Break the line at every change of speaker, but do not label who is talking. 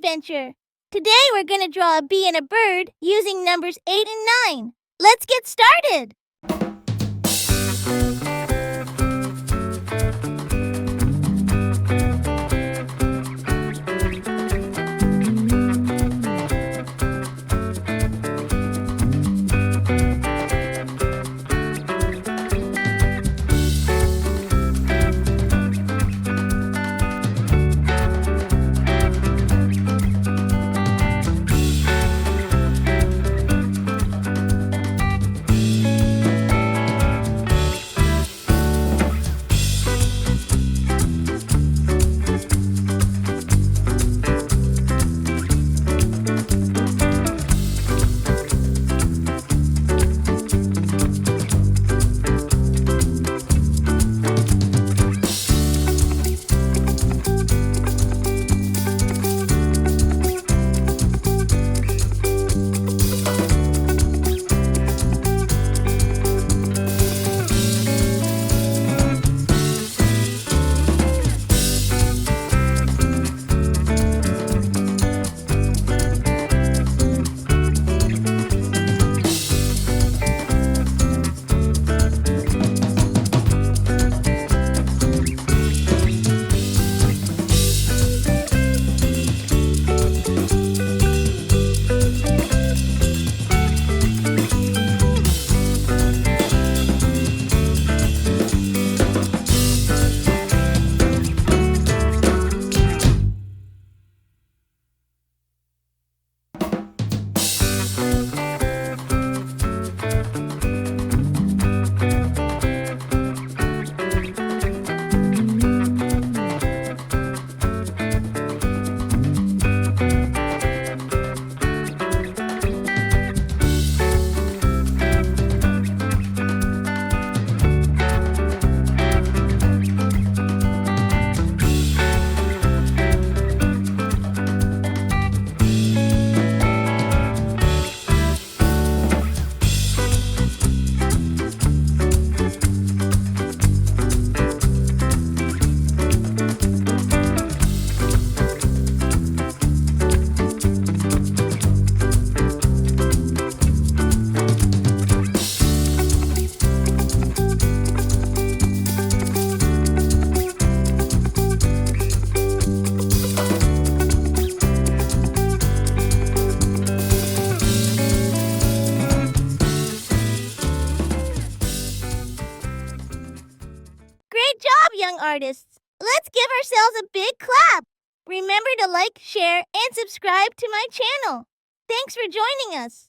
adventure. Today we're going to draw a bee and a bird using numbers 8 and 9. Let's get started! Great job, young artists! Let's give ourselves a big clap! Remember to like, share, and subscribe to my channel. Thanks for joining us!